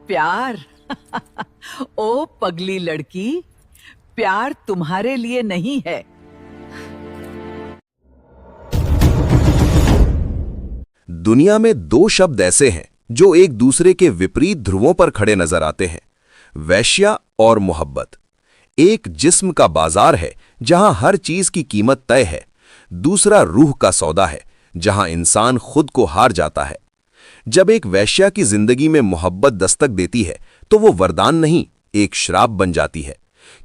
प्यार। ओ पगली लड़की, प्यार तुम्हारे लिए नहीं है। दुनिया में दो शब्द ऐसे हैं जो एक दूसरे के विपरीत ध्रुवों पर खड़े नजर आते हैं, वैश्या और मोहब्बत। एक जिस्म का बाजार है जहां हर चीज की कीमत तय है, दूसरा रूह का सौदा है जहां इंसान खुद को हार जाता है। जब एक वैश्या की जिंदगी में मोहब्बत दस्तक देती है तो वो वरदान नहीं, एक श्राप बन जाती है,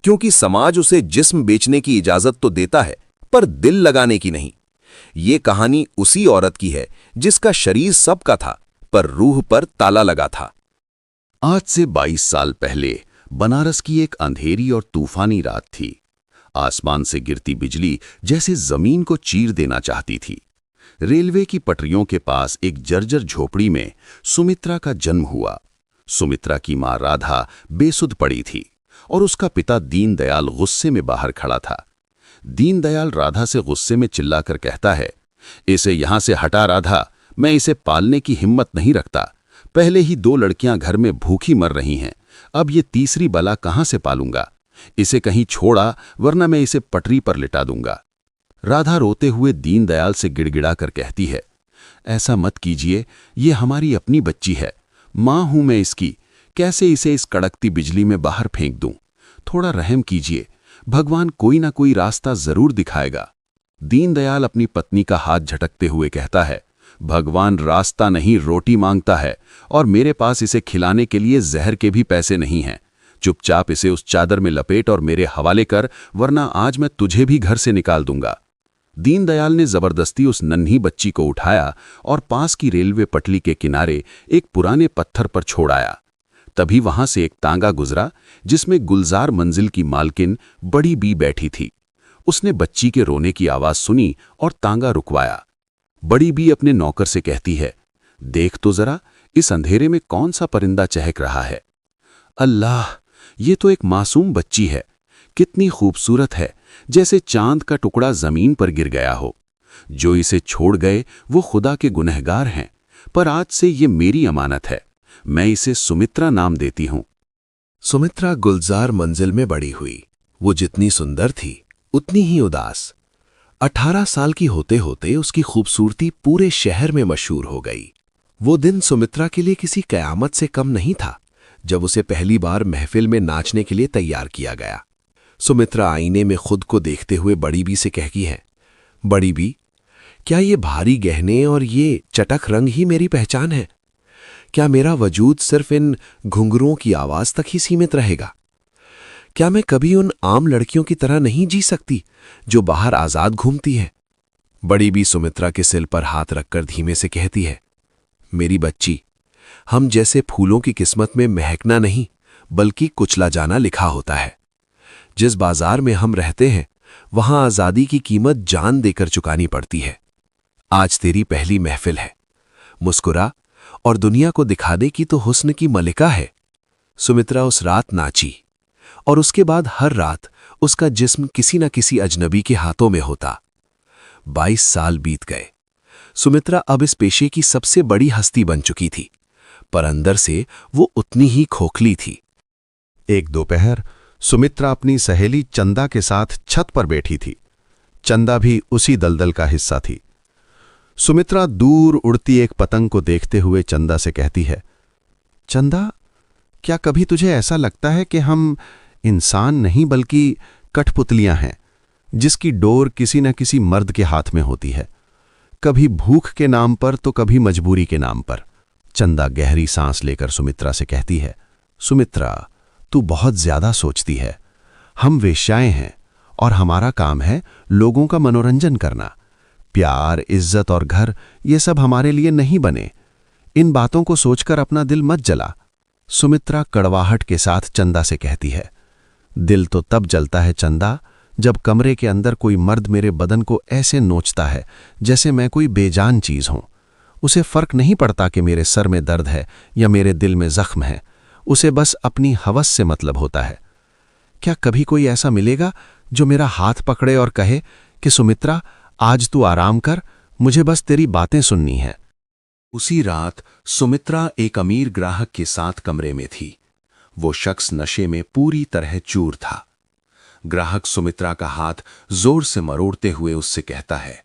क्योंकि समाज उसे जिस्म बेचने की इजाजत तो देता है पर दिल लगाने की नहीं। ये कहानी उसी औरत की है जिसका शरीर सबका था पर रूह पर ताला लगा था। आज से 22 साल पहले बनारस की एक अंधेरी और तूफानी रात थी। आसमान से गिरती बिजली जैसे जमीन को चीर देना चाहती थी। रेलवे की पटरियों के पास एक जर्जर झोपड़ी में सुमित्रा का जन्म हुआ। सुमित्रा की मां राधा बेसुध पड़ी थी और उसका पिता दीनदयाल गुस्से में बाहर खड़ा था। दीनदयाल राधा से गुस्से में चिल्लाकर कहता है, इसे यहां से हटा राधा, मैं इसे पालने की हिम्मत नहीं रखता। पहले ही 2 लड़कियां घर में भूखी मर रही हैं, अब ये तीसरी बला कहां से पालूंगा। इसे कहीं छोड़ा वरना मैं इसे पटरी पर लिटा दूंगा। राधा रोते हुए दीनदयाल से गिड़गिड़ाकर कहती है, ऐसा मत कीजिए, ये हमारी अपनी बच्ची है, मां हूं मैं इसकी, कैसे इसे इस कड़कती बिजली में बाहर फेंक दूं। थोड़ा रहम कीजिए, भगवान कोई ना कोई रास्ता जरूर दिखाएगा। दीनदयाल अपनी पत्नी का हाथ झटकते हुए कहता है, भगवान रास्ता नहीं रोटी मांगता है और मेरे पास इसे खिलाने के लिए जहर के भी पैसे नहीं हैं। चुपचाप इसे उस चादर में लपेट और मेरे हवाले कर, वरना आज मैं तुझे भी घर से निकाल दूंगा। दीनदयाल ने जबरदस्ती उस नन्ही बच्ची को उठाया और पास की रेलवे पटली के किनारे एक पुराने पत्थर पर छोड़ आया। तभी वहां से एक तांगा गुजरा जिसमें गुलजार मंजिल की मालकिन बड़ी बी बैठी थी। उसने बच्ची के रोने की आवाज सुनी और तांगा रुकवाया। बड़ी बी अपने नौकर से कहती है, देख तो जरा, इस अंधेरे में कौन सा परिंदा चहक रहा है। अल्लाह, ये तो एक मासूम बच्ची है, कितनी खूबसूरत है, जैसे चांद का टुकड़ा जमीन पर गिर गया हो। जो इसे छोड़ गए वो खुदा के गुनहगार हैं, पर आज से ये मेरी अमानत है, मैं इसे सुमित्रा नाम देती हूं। सुमित्रा गुलजार मंजिल में बड़ी हुई। वो जितनी सुंदर थी उतनी ही उदास। 18 साल की होते होते उसकी खूबसूरती पूरे शहर में मशहूर हो गई। वो दिन सुमित्रा के लिए किसी कयामत से कम नहीं था जब उसे पहली बार महफिल में नाचने के लिए तैयार किया गया। सुमित्रा आईने में खुद को देखते हुए बड़ी बी से कहती है, बड़ी बी, क्या ये भारी गहने और ये चटक रंग ही मेरी पहचान है? क्या मेरा वजूद सिर्फ इन घुंघरुओं की आवाज तक ही सीमित रहेगा? क्या मैं कभी उन आम लड़कियों की तरह नहीं जी सकती जो बाहर आजाद घूमती है? बड़ी बी सुमित्रा के सिर पर हाथ रखकर धीमे से कहती है, मेरी बच्ची, हम जैसे फूलों की किस्मत में महकना नहीं बल्कि कुचला जाना लिखा होता है। जिस बाजार में हम रहते हैं वहां आजादी की कीमत जान देकर चुकानी पड़ती है। आज तेरी पहली महफिल है, मुस्कुरा और दुनिया को दिखाने की तो हुस्न की मलिका है। सुमित्रा उस रात नाची और उसके बाद हर रात उसका जिस्म किसी न किसी अजनबी के हाथों में होता। 22 साल बीत गए। सुमित्रा अब इस पेशे की सबसे बड़ी हस्ती बन चुकी थी, पर अंदर से वो उतनी ही खोखली थी। एक दोपहर सुमित्रा अपनी सहेली चंदा के साथ छत पर बैठी थी। चंदा भी उसी दलदल का हिस्सा थी। सुमित्रा दूर उड़ती एक पतंग को देखते हुए चंदा से कहती है, चंदा, क्या कभी तुझे ऐसा लगता है कि हम इंसान नहीं बल्कि कठपुतलियां हैं जिसकी डोर किसी न किसी मर्द के हाथ में होती है, कभी भूख के नाम पर तो कभी मजबूरी के नाम पर। चंदा गहरी सांस लेकर सुमित्रा से कहती है, सुमित्रा, तू बहुत ज्यादा सोचती है। हम वेश्याएं हैं और हमारा काम है लोगों का मनोरंजन करना। प्यार, इज्जत और घर, ये सब हमारे लिए नहीं बने। इन बातों को सोचकर अपना दिल मत जला। सुमित्रा कड़वाहट के साथ चंदा से कहती है, दिल तो तब जलता है चंदा जब कमरे के अंदर कोई मर्द मेरे बदन को ऐसे नोचता है जैसे मैं कोई बेजान चीज हूं। उसे फर्क नहीं पड़ता कि मेरे सर में दर्द है या मेरे दिल में जख्म है, उसे बस अपनी हवस से मतलब होता है। क्या कभी कोई ऐसा मिलेगा जो मेरा हाथ पकड़े और कहे कि सुमित्रा, आज तू आराम कर, मुझे बस तेरी बातें सुननी है। उसी रात सुमित्रा एक अमीर ग्राहक के साथ कमरे में थी। वो शख्स नशे में पूरी तरह चूर था। ग्राहक सुमित्रा का हाथ जोर से मरोड़ते हुए उससे कहता है,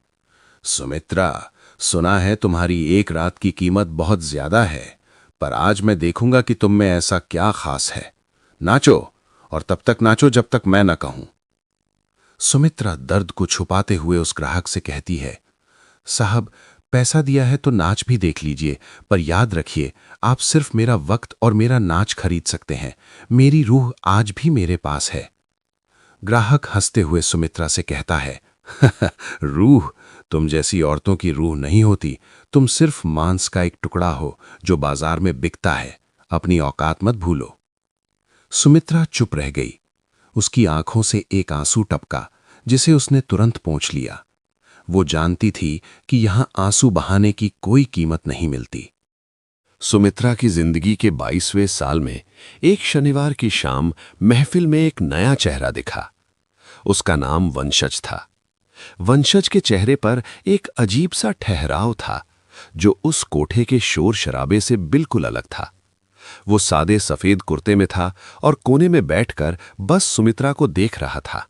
सुमित्रा, सुना है तुम्हारी एक रात की कीमत बहुत ज्यादा है, पर आज मैं देखूंगा कि तुम में ऐसा क्या खास है। नाचो, और तब तक नाचो जब तक मैं न कहूं। सुमित्रा दर्द को छुपाते हुए उस ग्राहक से कहती है, साहब, पैसा दिया है तो नाच भी देख लीजिए, पर याद रखिए आप सिर्फ मेरा वक्त और मेरा नाच खरीद सकते हैं। मेरी रूह आज भी मेरे पास है। ग्राहक हंसते हुए सुमित्रा से कहता है, रूह? तुम जैसी औरतों की रूह नहीं होती। तुम सिर्फ मांस का एक टुकड़ा हो जो बाजार में बिकता है। अपनी औकात मत भूलो। सुमित्रा चुप रह गई। उसकी आंखों से एक आंसू टपका, जिसे उसने तुरंत पोंछ लिया। वो जानती थी कि यहां आंसू बहाने की कोई कीमत नहीं मिलती। सुमित्रा की जिंदगी के 22वें साल में एक शनिवार की शाम महफिल में एक नया चेहरा दिखा। उसका नाम वंशज था। वंशज के चेहरे पर एक अजीब सा ठहराव था, जो उस कोठे के शोर शराबे से बिल्कुल अलग था। वो सादे सफेद कुर्ते में था और कोने में बैठकर बस सुमित्रा को देख रहा था।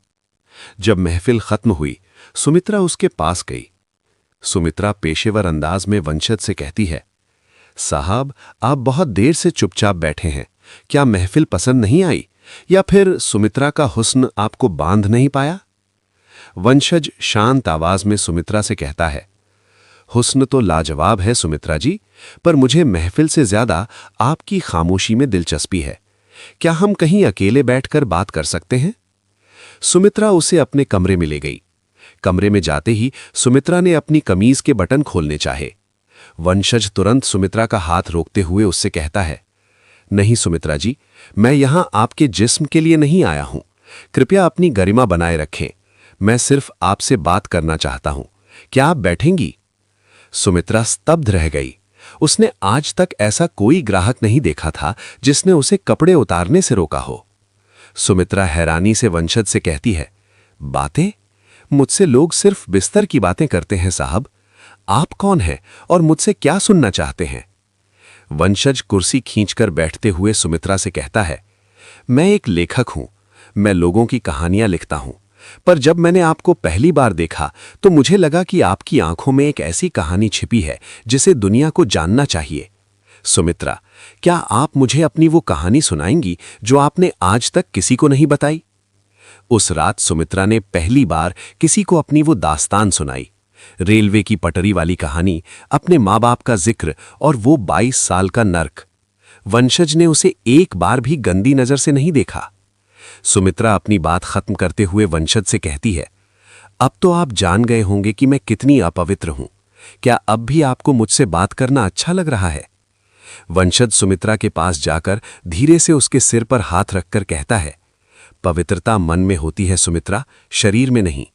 जब महफिल खत्म हुई, सुमित्रा उसके पास गई। सुमित्रा पेशेवर अंदाज में वंशज से कहती है, साहब, आप बहुत देर से चुपचाप बैठे हैं। क्या महफिल पसंद नहीं आई, या फिर सुमित्रा का हुस्न आपको बांध नहीं पाया? वंशज शांत आवाज में सुमित्रा से कहता है, हुस्न तो लाजवाब है सुमित्रा जी, पर मुझे महफिल से ज्यादा आपकी खामोशी में दिलचस्पी है। क्या हम कहीं अकेले बैठकर बात कर सकते हैं? सुमित्रा उसे अपने कमरे में ले गई। कमरे में जाते ही सुमित्रा ने अपनी कमीज के बटन खोलने चाहे। वंशज तुरंत सुमित्रा का हाथ रोकते हुए उससे कहता है, नहीं सुमित्रा जी, मैं यहां आपके जिस्म के लिए नहीं आया हूं। कृपया अपनी गरिमा बनाए रखें। मैं सिर्फ आपसे बात करना चाहता हूं। क्या आप बैठेंगी? सुमित्रा स्तब्ध रह गई। उसने आज तक ऐसा कोई ग्राहक नहीं देखा था जिसने उसे कपड़े उतारने से रोका हो। सुमित्रा हैरानी से वंशज से कहती है, बातें? मुझसे लोग सिर्फ बिस्तर की बातें करते हैं साहब। आप कौन हैं और मुझसे क्या सुनना चाहते हैं? वंशज कुर्सी खींचकर बैठते हुए सुमित्रा से कहता है, मैं एक लेखक हूं। मैं लोगों की कहानियां लिखता हूं, पर जब मैंने आपको पहली बार देखा तो मुझे लगा कि आपकी आंखों में एक ऐसी कहानी छिपी है जिसे दुनिया को जानना चाहिए। सुमित्रा, क्या आप मुझे अपनी वो कहानी सुनाएंगी जो आपने आज तक किसी को नहीं बताई? उस रात सुमित्रा ने पहली बार किसी को अपनी वो दास्तान सुनाई। रेलवे की पटरी वाली कहानी, अपने माँ बाप का जिक्र और वो 22 साल का नर्क। वंशज ने उसे एक बार भी गंदी नजर से नहीं देखा। सुमित्रा अपनी बात खत्म करते हुए वंशज से कहती है, अब तो आप जान गए होंगे कि मैं कितनी अपवित्र हूं। क्या अब भी आपको मुझसे बात करना अच्छा लग रहा है? वंशज सुमित्रा के पास जाकर धीरे से उसके सिर पर हाथ रखकर कहता है, पवित्रता मन में होती है सुमित्रा, शरीर में नहीं।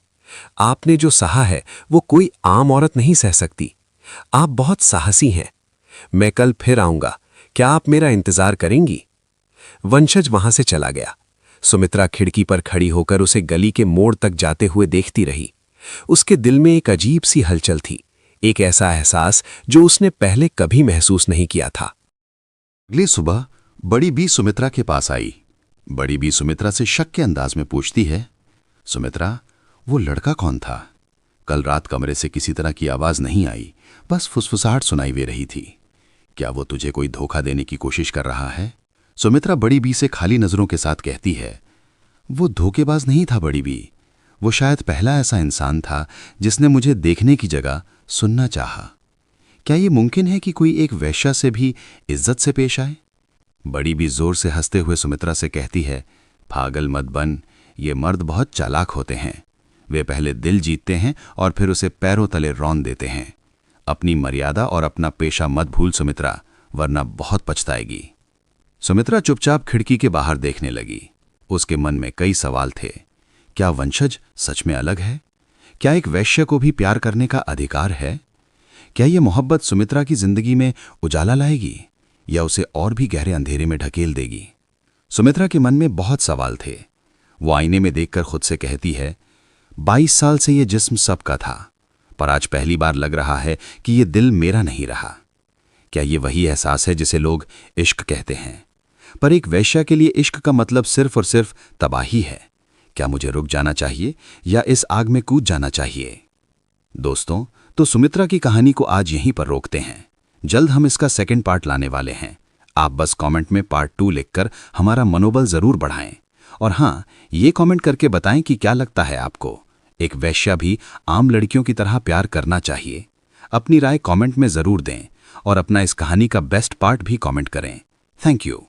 आपने जो सहा है वो कोई आम औरत नहीं सह सकती। आप बहुत साहसी हैं। मैं कल फिर आऊंगा। क्या आप मेरा इंतजार करेंगी? वंशज वहां से चला गया। सुमित्रा खिड़की पर खड़ी होकर उसे गली के मोड़ तक जाते हुए देखती रही। उसके दिल में एक अजीब सी हलचल थी, एक ऐसा एहसास जो उसने पहले कभी महसूस नहीं किया था। अगली सुबह बड़ी बी सुमित्रा के पास आई। बड़ी बी सुमित्रा से शक के अंदाज में पूछती है, सुमित्रा, वो लड़का कौन था? कल रात कमरे से किसी तरह की आवाज नहीं आई, बस फुसफुसाहट सुनाई दे रही थी। क्या वो तुझे कोई धोखा देने की कोशिश कर रहा है? सुमित्रा बड़ी बी से खाली नजरों के साथ कहती है, वो धोखेबाज नहीं था बड़ी बी। वो शायद पहला ऐसा इंसान था जिसने मुझे देखने की जगह सुनना चाहा। क्या ये मुमकिन है कि कोई एक वेश्या से भी इज्जत से पेश आए? बड़ी बी जोर से हंसते हुए सुमित्रा से कहती है, पागल मत बन। ये मर्द बहुत चालाक होते हैं। वे पहले दिल जीतते हैं और फिर उसे पैरों तले रौंद देते हैं। अपनी मर्यादा और अपना पेशा मत भूल सुमित्रा, वरना बहुत पछताएगी। सुमित्रा चुपचाप खिड़की के बाहर देखने लगी। उसके मन में कई सवाल थे। क्या वंशज सच में अलग है? क्या एक वैश्य को भी प्यार करने का अधिकार है? क्या यह मोहब्बत सुमित्रा की जिंदगी में उजाला लाएगी या उसे और भी गहरे अंधेरे में ढकेल देगी? सुमित्रा के मन में बहुत सवाल थे। वो आईने में देखकर खुद से कहती है, 22 साल से ये जिस्म सबका था, पर आज पहली बार लग रहा है कि ये दिल मेरा नहीं रहा। क्या ये वही एहसास है जिसे लोग इश्क कहते हैं? पर एक वेश्या के लिए इश्क का मतलब सिर्फ और सिर्फ तबाही है। क्या मुझे रुक जाना चाहिए या इस आग में कूद जाना चाहिए? दोस्तों, तो सुमित्रा की कहानी को आज यहीं पर रोकते हैं। जल्द हम इसका सेकंड पार्ट लाने वाले हैं। आप बस कमेंट में पार्ट 2 लिखकर हमारा मनोबल जरूर बढ़ाएं। और हाँ, ये कमेंट करके बताएं कि क्या लगता है आपको, एक वेश्या भी आम लड़कियों की तरह प्यार करना चाहिए? अपनी राय कमेंट में जरूर दें और अपना इस कहानी का बेस्ट पार्ट भी कमेंट करें। Thank you.